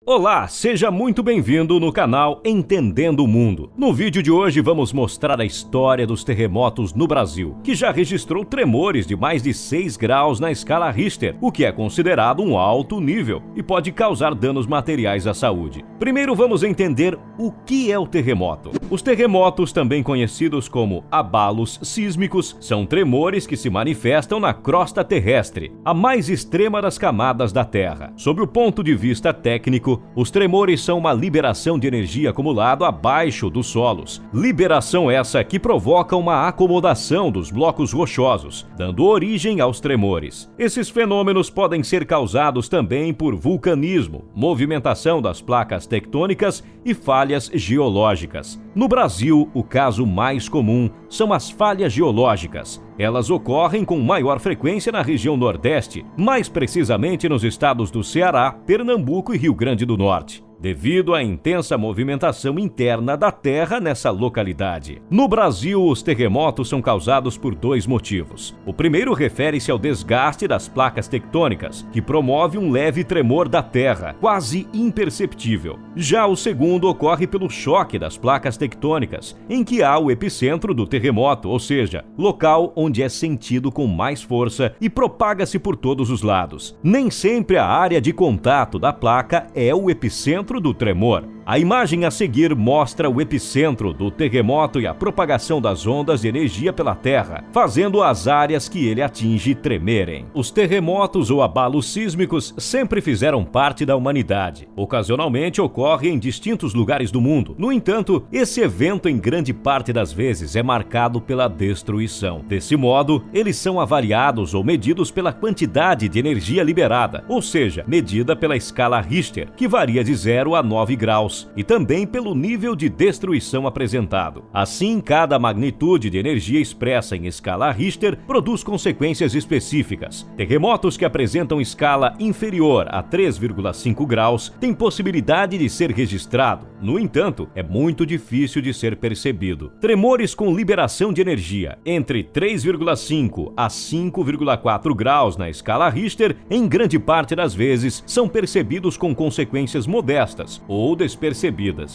Olá, seja muito bem-vindo no canal Entendendo o Mundo. No vídeo de hoje vamos mostrar a história dos terremotos no Brasil, que já registrou tremores de mais de 6 graus na escala Richter, o que é considerado um alto nível e pode causar danos materiais à saúde. Primeiro vamos entender o que é o terremoto. Os terremotos, também conhecidos como abalos sísmicos, são tremores que se manifestam na crosta terrestre, a mais extrema das camadas da Terra. Sob o ponto de vista técnico, os tremores são uma liberação de energia acumulada abaixo dos solos. Liberação essa que provoca uma acomodação dos blocos rochosos, dando origem aos tremores. Esses fenômenos podem ser causados também por vulcanismo, movimentação das placas tectônicas e falhas geológicas. No Brasil, o caso mais comum são as falhas geológicas. Elas ocorrem com maior frequência na região Nordeste, mais precisamente nos estados do Ceará, Pernambuco e Rio Grande do Norte, devido à intensa movimentação interna da Terra nessa localidade. No Brasil, os terremotos são causados por dois motivos. O primeiro refere-se ao desgaste das placas tectônicas, que promove um leve tremor da Terra, quase imperceptível. Já o segundo ocorre pelo choque das placas tectônicas, em que há o epicentro do terremoto, ou seja, local onde é sentido com mais força e propaga-se por todos os lados. Nem sempre a área de contato da placa é o epicentro do tremor. A imagem a seguir mostra o epicentro do terremoto e a propagação das ondas de energia pela Terra, fazendo as áreas que ele atinge tremerem. Os terremotos ou abalos sísmicos sempre fizeram parte da humanidade. Ocasionalmente ocorre em distintos lugares do mundo. No entanto, esse evento em grande parte das vezes é marcado pela destruição. Desse modo, eles são avaliados ou medidos pela quantidade de energia liberada, ou seja, medida pela escala Richter, que varia de 0 a 9 graus. E também pelo nível de destruição apresentado. Assim, cada magnitude de energia expressa em escala Richter produz consequências específicas. Terremotos que apresentam escala inferior a 3,5 graus têm possibilidade de ser registrado. No entanto, é muito difícil de ser percebido. Tremores com liberação de energia entre 3,5 a 5,4 graus na escala Richter, em grande parte das vezes, são percebidos com consequências modestas ou despercebidas.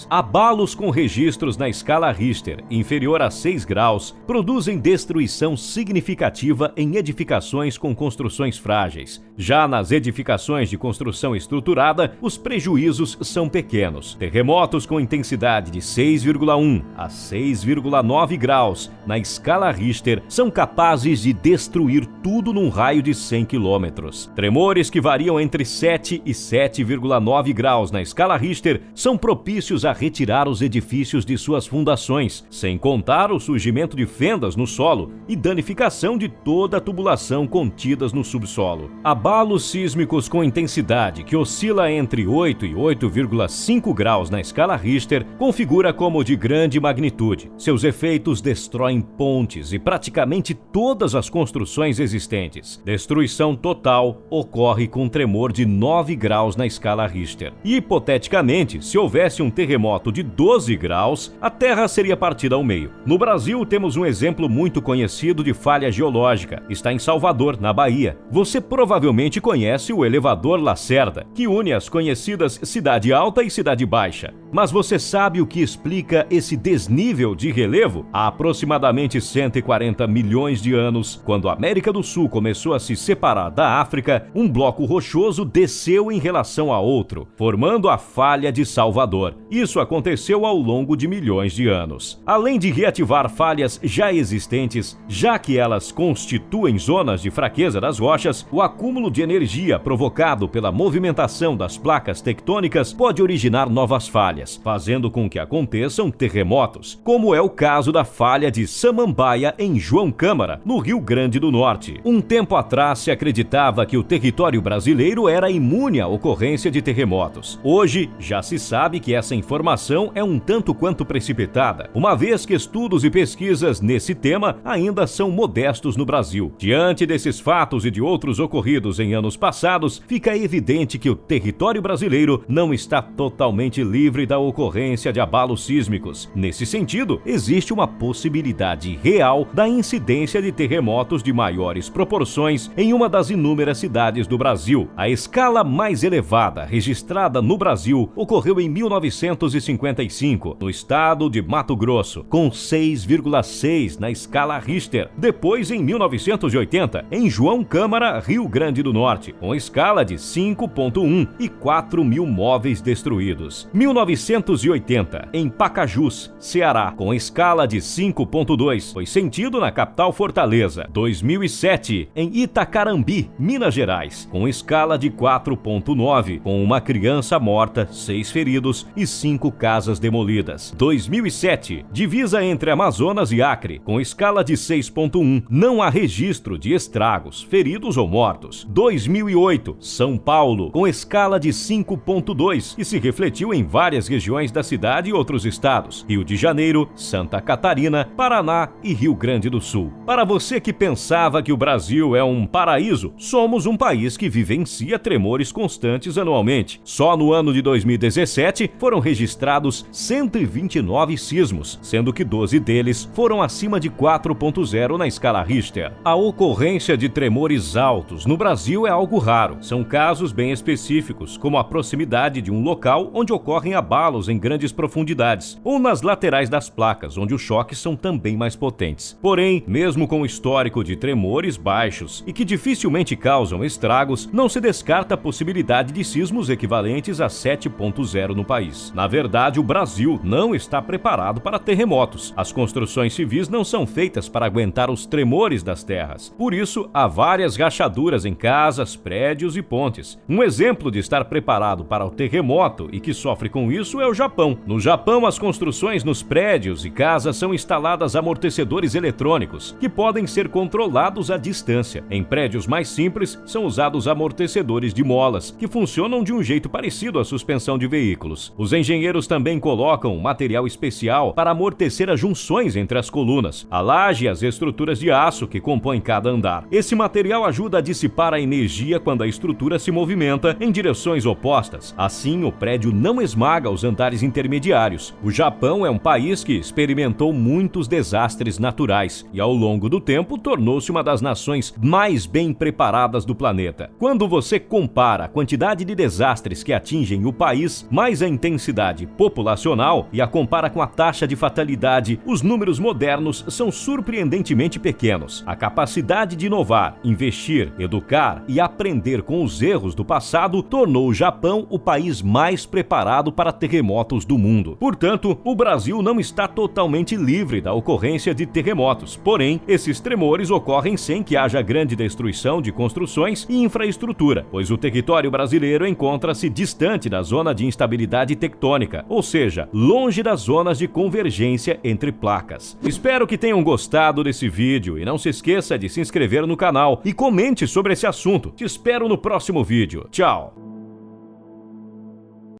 Abalos com registros na escala Richter inferior a 6 graus produzem destruição significativa em edificações com construções frágeis. Já nas edificações de construção estruturada, os prejuízos são pequenos. Terremotos com intensidade de 6,1 a 6,9 graus na escala Richter são capazes de destruir tudo num raio de 100 quilômetros. Tremores que variam entre 7 e 7,9 graus na escala Richter são propícios a retirar os edifícios de suas fundações, sem contar o surgimento de fendas no solo e danificação de toda a tubulação contidas no subsolo. Abalos sísmicos com intensidade que oscila entre 8 e 8,5 graus na escala Richter configura como de grande magnitude. Seus efeitos destroem pontes e praticamente todas as construções existentes. Destruição total ocorre com tremor de 9 graus na escala Richter. E, hipoteticamente, se houvesse um terremoto de 12 graus, a Terra seria partida ao meio. No Brasil, temos um exemplo muito conhecido de falha geológica. Está em Salvador, na Bahia. Você provavelmente conhece o elevador Lacerda, que une as conhecidas Cidade Alta e Cidade Baixa. Mas você sabe o que explica esse desnível de relevo? Há aproximadamente 140 milhões de anos, quando a América do Sul começou a se separar da África, um bloco rochoso desceu em relação a outro, formando a falha de Salvador. Isso aconteceu ao longo de milhões de anos. Além de reativar falhas já existentes, já que elas constituem zonas de fraqueza das rochas, o acúmulo de energia provocado pela movimentação das placas tectônicas pode originar novas falhas, fazendo com que aconteçam terremotos, como é o caso da falha de Samambaia em João Câmara, no Rio Grande do Norte. Um tempo atrás se acreditava que o território brasileiro era imune à ocorrência de terremotos. Hoje já se sabe sabe que essa informação é um tanto quanto precipitada, uma vez que estudos e pesquisas nesse tema ainda são modestos no Brasil. Diante desses fatos e de outros ocorridos em anos passados, fica evidente que o território brasileiro não está totalmente livre da ocorrência de abalos sísmicos. Nesse sentido, existe uma possibilidade real da incidência de terremotos de maiores proporções em uma das inúmeras cidades do Brasil. A escala mais elevada registrada no Brasil ocorreu em 1955, no estado de Mato Grosso, com 6,6 na escala Richter. Depois, em 1980, em João Câmara, Rio Grande do Norte, com escala de 5,1 e 4.000 móveis destruídos. 1980, em Pacajus, Ceará, com escala de 5,2, foi sentido na capital Fortaleza. 2007, em Itacarambi, Minas Gerais, com escala de 4,9, com uma criança morta, 6 feridos e 5 casas demolidas. 2007, divisa entre Amazonas e Acre, com escala de 6,1, não há registro de estragos, feridos ou mortos. 2008, São Paulo, com escala de 5,2 e se refletiu em várias regiões da cidade e outros estados: Rio de Janeiro, Santa Catarina, Paraná e Rio Grande do Sul. Para você que pensava que o Brasil é um paraíso, somos um país que vivencia tremores constantes anualmente. Só no ano de 2017 foram registrados 129 sismos, sendo que 12 deles foram acima de 4,0 na escala Richter. A ocorrência de tremores altos no Brasil é algo raro. São casos bem específicos, como a proximidade de um local onde ocorrem abalos em grandes profundidades, ou nas laterais das placas, onde os choques são também mais potentes. Porém, mesmo com o histórico de tremores baixos e que dificilmente causam estragos, não se descarta a possibilidade de sismos equivalentes a 7,0 no país. Na verdade, o Brasil não está preparado para terremotos. As construções civis não são feitas para aguentar os tremores das terras. Por isso, há várias rachaduras em casas, prédios e pontes. Um exemplo de estar preparado para o terremoto e que sofre com isso é o Japão. No Japão, as construções nos prédios e casas são instaladas amortecedores eletrônicos, que podem ser controlados à distância. Em prédios mais simples, são usados amortecedores de molas, que funcionam de um jeito parecido à suspensão de veículos. Os engenheiros também colocam um material especial para amortecer as junções entre as colunas, a laje e as estruturas de aço que compõem cada andar. Esse material ajuda a dissipar a energia quando a estrutura se movimenta em direções opostas. Assim, o prédio não esmaga os andares intermediários. O Japão é um país que experimentou muitos desastres naturais e, ao longo do tempo, tornou-se uma das nações mais bem preparadas do planeta. Quando você compara a quantidade de desastres que atingem o país, mais a intensidade populacional, e a compara com a taxa de fatalidade, os números modernos são surpreendentemente pequenos. A capacidade de inovar, investir, educar e aprender com os erros do passado tornou o Japão o país mais preparado para terremotos do mundo. Portanto, o Brasil não está totalmente livre da ocorrência de terremotos. Porém, esses tremores ocorrem sem que haja grande destruição de construções e infraestrutura, pois o território brasileiro encontra-se distante da zona de instabilidade tectônica, ou seja, longe das zonas de convergência entre placas. Espero que tenham gostado desse vídeo e não se esqueça de se inscrever no canal e comente sobre esse assunto. Te espero no próximo vídeo. Tchau!